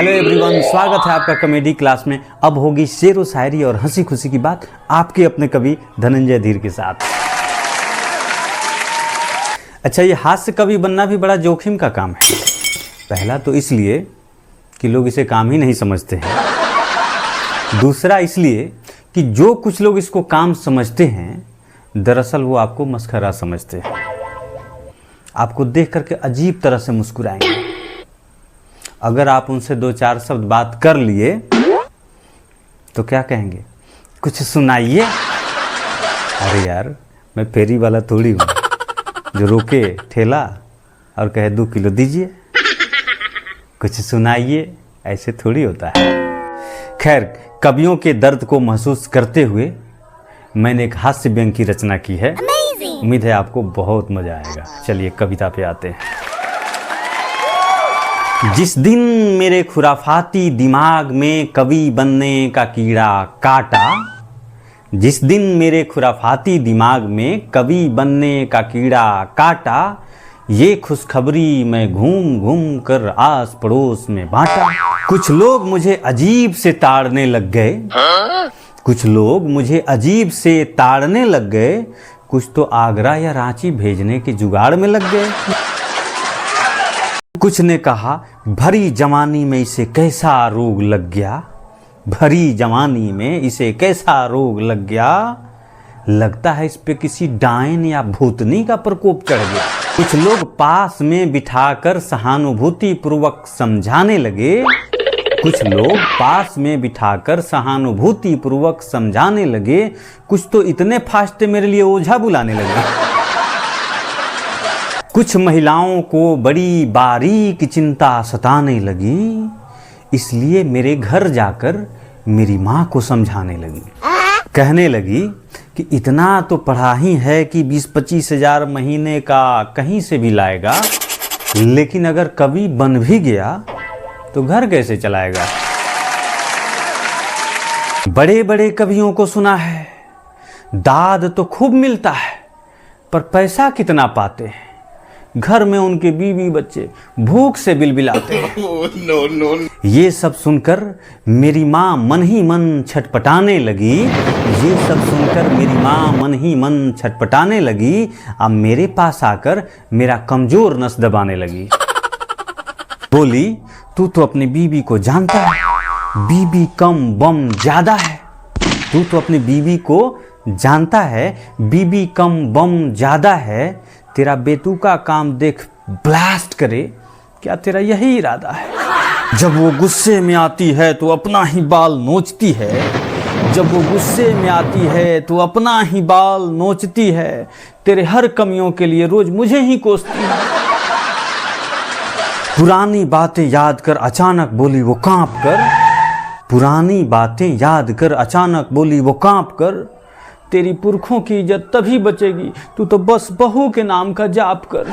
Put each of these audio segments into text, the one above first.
Hello everyone, स्वागत है आपका कॉमेडी क्लास में। अब होगी शेर व शायरी और हंसी खुशी की बात आपके अपने कवि धनंजय धीर के साथ। अच्छा, ये हास्य कवि बनना भी बड़ा जोखिम का काम है। पहला तो इसलिए कि लोग इसे काम ही नहीं समझते हैं। दूसरा इसलिए कि जो कुछ लोग इसको काम समझते हैं दरअसल वो आपको मस्खरा समझते हैं। आपको देख करके अजीब तरह से मुस्कुराएंगे। अगर आप उनसे दो चार शब्द बात कर लिए तो क्या कहेंगे, कुछ सुनाइए। अरे यार, मैं फेरी वाला थोड़ी हूँ जो रोके ठेला और कहे 2 किलो दीजिए। कुछ सुनाइए, ऐसे थोड़ी होता है। खैर, कवियों के दर्द को महसूस करते हुए मैंने एक हास्य व्यंग की रचना की है। उम्मीद है आपको बहुत मजा आएगा। चलिए कविता पे आते हैं। जिस दिन मेरे खुराफाती दिमाग में कवि बनने का कीड़ा काटा, जिस दिन मेरे खुराफाती दिमाग में कवि बनने का कीड़ा काटा, ये खुशखबरी मैं घूम घूम कर आस पड़ोस में बांटा। कुछ लोग मुझे अजीब से ताड़ने लग गए, कुछ लोग मुझे अजीब से ताड़ने लग गए, कुछ तो आगरा या रांची भेजने के जुगाड़ में लग गए। कुछ ने कहा भरी जवानी में इसे कैसा रोग लग गया, भरी जवानी में इसे कैसा रोग लग गया, लगता है इस पे किसी डायन या भूतनी का प्रकोप चढ़ गया। कुछ लोग पास में बिठाकर सहानुभूति पूर्वक समझाने लगे, कुछ लोग पास में बिठाकर सहानुभूति पूर्वक समझाने लगे, कुछ तो इतने फास्ट मेरे लिए ओझा बुलाने लगे। कुछ महिलाओं को बड़ी बारीक चिंता सताने लगी, इसलिए मेरे घर जाकर मेरी माँ को समझाने लगी। कहने लगी कि इतना तो पढ़ा ही है कि 20-25 हजार महीने का कहीं से भी लाएगा, लेकिन अगर कवि बन भी गया तो घर कैसे चलाएगा। बड़े बड़े कवियों को सुना है दाद तो खूब मिलता है, पर पैसा कितना पाते हैं। घर में उनके बीवी बच्चे भूख से बिलबिलाते हैं। ये सब सुनकर मेरी माँ मन ही मन छटपटाने लगी, ये सब सुनकर मेरी माँ मन ही मन छटपटाने लगी। अब मेरे पास आकर मेरा कमजोर नस दबाने लगी। बोली, तू तो अपनी बीवी को जानता है, बीवी कम बम ज्यादा है। तू तो अपनी बीवी को जानता है, बीवी कम बम ज्यादा है। तेरा बेतुका काम देख ब्लास्ट करे, क्या तेरा यही इरादा है। जब वो गुस्से में आती है तो अपना ही बाल नोचती है, जब वो गुस्से में आती है तो अपना ही बाल नोचती है। तेरे हर कमियों के लिए रोज मुझे ही कोसती है। पुरानी बातें याद कर अचानक बोली वो कांप कर, पुरानी बातें याद कर अचानक बोली वो कांप कर। तेरी पुरखों की इज्जत तभी बचेगी, तू तो बस बहू के नाम का जाप कर।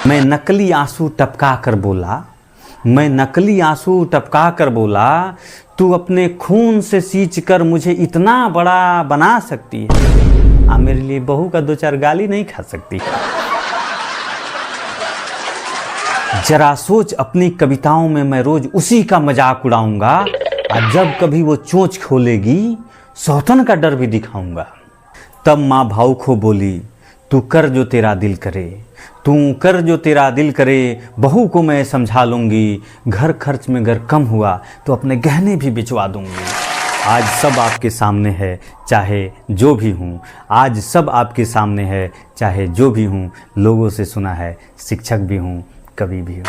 मैं नकली आंसू टपका कर बोला, मैं नकली आंसू टपका कर बोला, तू अपने खून से सींच कर मुझे इतना बड़ा बना सकती है, मेरे लिए बहू का 2-4 गाली नहीं खा सकती। जरा सोच, अपनी कविताओं में मैं रोज उसी का मजाक उड़ाऊंगा, और जब कभी वो चोंच खोलेगी सौतन का डर भी दिखाऊंगा। तब माँ भावुक हो बोली, तू कर जो तेरा दिल करे, तू कर जो तेरा दिल करे, बहू को मैं समझा लूंगी। घर खर्च में अगर कम हुआ तो अपने गहने भी बिचवा दूंगी। आज सब आपके सामने है, चाहे जो भी हूँ। आज सब आपके सामने है, चाहे जो भी हूँ। लोगों से सुना है, शिक्षक भी हूँ, कवि भी हूँ।